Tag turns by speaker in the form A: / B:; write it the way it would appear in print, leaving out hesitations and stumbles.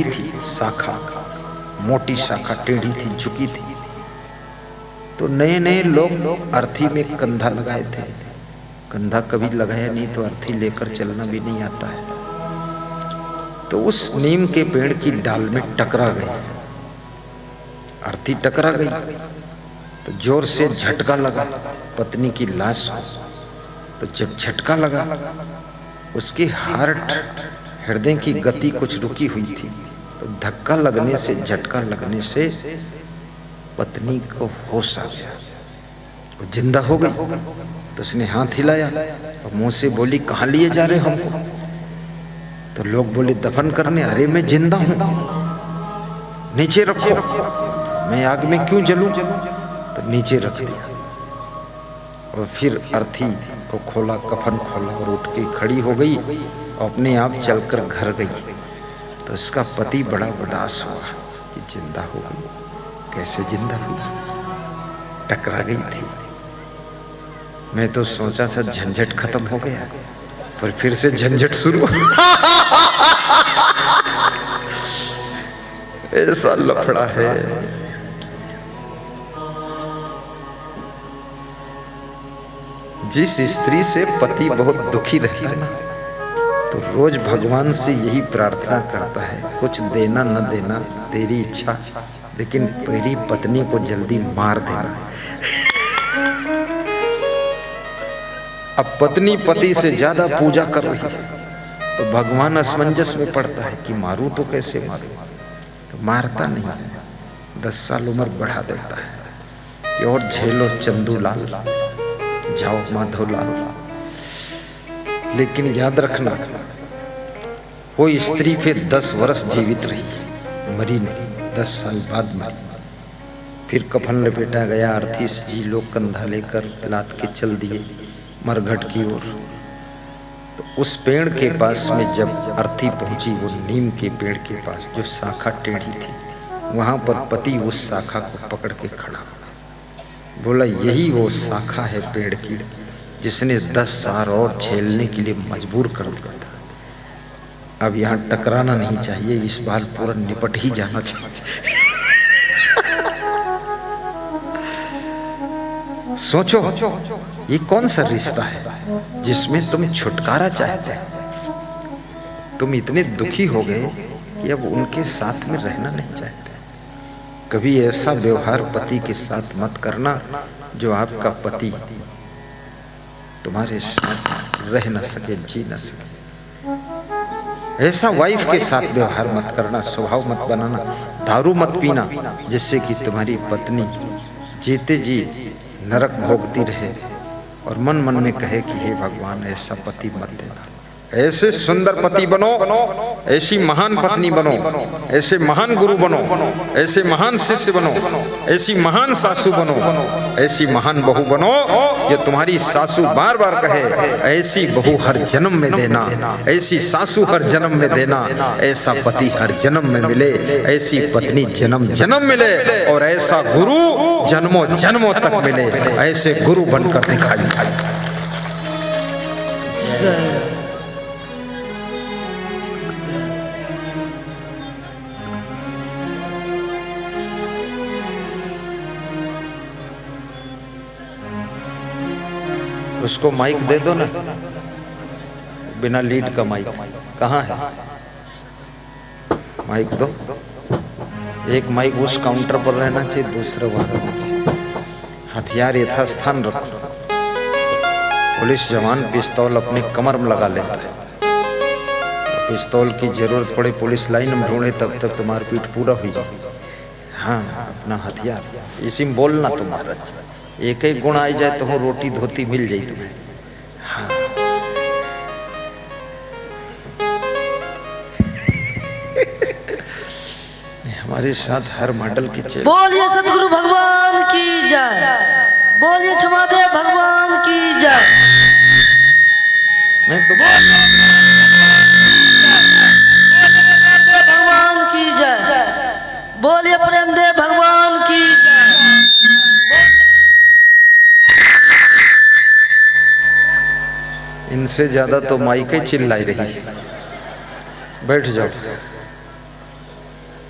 A: थी शाखा, मोटी शाखा टेढ़ी थी, झुकी थी। तो नए नए लोग अर्थी में कंधा लगाए थे। कंधा कभी लगाया नहीं तो अर्थी लेकर चलना भी नहीं आता है। तो उस नीम के पेड़ की डाल में टकरा गई, अर्थी टकरा गई। तो जोर से झटका लगा पत्नी की लाश को। तो जब झटका लगा, उसकी हार्ट, हृदय की गति कुछ रुकी हुई थी। तो धक्का लगने से, झटका लगने से पत्नी को होश आ गया, वो जिंदा हो गई। तो उसने हाथ हिलाया और मुंह से बोली, कहाँ लिए जा रहे हमको? तो लोग बोले, दफन करने। अरे मैं जिंदा हूं, नीचे रखो, मैं आग में क्यों जलूं? तो नीचे रख दिया। और फिर अर्थी को खोला, कफन खोला और उठ के खड़ी हो गई और अपने आप चलकर घर गई। तो उसका पति बड़ा उदास हुआ कि जिंदा हो गई। कैसे जिंदा हुई? टकरा गई थी। मैं तो सोचा था झंझट खत्म हो गया, पर फिर से झंझट शुरू। ऐसा लफड़ा है। जिस स्त्री से पति बहुत दुखी रहता है ना, तो रोज भगवान से यही प्रार्थना करता है, कुछ देना न देना तेरी इच्छा, लेकिन मेरी पत्नी को जल्दी मार देना। अब पत्नी पति से ज्यादा पूजा कर रही है, तो भगवान असमंजस में पड़ता है कि मारूं तो कैसे मारूं? तो मारता नहीं, 10 साल उम्र बढ़ा देता है कि और झेलो चंदूलाल, जाओ माधवलाल। लेकिन याद रखना, वो स्त्री फिर 10 वर्ष जीवित रही, मरी नहीं, 10 साल बाद मरी। फिर कफन लपेटा गया, अर्थी से जी लोग कंधा लेकर लाद के चल दिए मरघट की ओर। तो उस पेड़ के पास में जब अर्थी पहुंची, वो नीम के पेड़ के पास जो शाखा टेढ़ी थी, वहां पर पति उस शाखा को पकड़ के खड़ा बोला, यही वो शाखा है पेड़ की जिसने 10 साल और झेलने के लिए मजबूर कर दिया था। अब यहाँ टकराना नहीं चाहिए, इस बार पूरा निपट ही जाना चाहिए। सोचो, ये कौन सा रिश्ता है जिसमें तुम छुटकारा चाहते हो? तुम इतने दुखी हो गए कि अब उनके साथ में रहना नहीं चाहते। कभी ऐसा व्यवहार पति के साथ मत करना जो आपका पति तुम्हारे साथ रह न सके, जी न सके। ऐसा वाइफ के साथ व्यवहार मत करना, स्वभाव मत बनाना। दारू मत पीना जिससे कि तुम्हारी पत्नी जीते जी नरक भोगती रहे और मन मन में कहे कि हे भगवान, ऐसा पति मत देना। ऐसे सुंदर पति बनो, ऐसी महान पत्नी बनो, ऐसे महान गुरु बनो, ऐसे महान शिष्य बनो, ऐसी महान सासू बनो, ऐसी महान बहू बनो जो तुम्हारी सासू बार बार कहे, ऐसी बहू हर जन्म में देना, ऐसी सासू हर जन्म में देना, ऐसा पति हर जन्म में मिले, ऐसी पत्नी जन्म जन्म मिले, और ऐसा गुरु जन्मों जन्मों तक मिले। ऐसे गुरु बनकर दिखाई। उसको माइक दे दो ना, बिना लीड का माइक। कहाँ है माइक? दो। एक माइक उस काउंटर पर रहना चाहिए, दूसरा वहां रहना चाहिए। हथियार यथास्थान रखो। पुलिस जवान पिस्तौल अपने कमर में लगा लेता है। पिस्तौल की जरूरत पड़े, पुलिस लाइन में ढूंढे, तब तक तुम्हारा पीठ पूरा हो जाए। हाँ, अपना हथियार इसी में बोलना तुम्हारा। एक ही गुण आ जाए तो रोटी धोती मिल जाए तुम्हें। हाँ। हमारे साथ हर मॉडल के चेले।
B: बोलिए सतगुरु भगवान की जय, बोलिए क्षमादेव भगवान की जय।
A: मैं तो
B: भगवान की जय, बोलिए प्रेमदेव भगवान की जय।
A: इनसे ज्यादा तो माइके चिल्लाई रही। बैठ जाओ।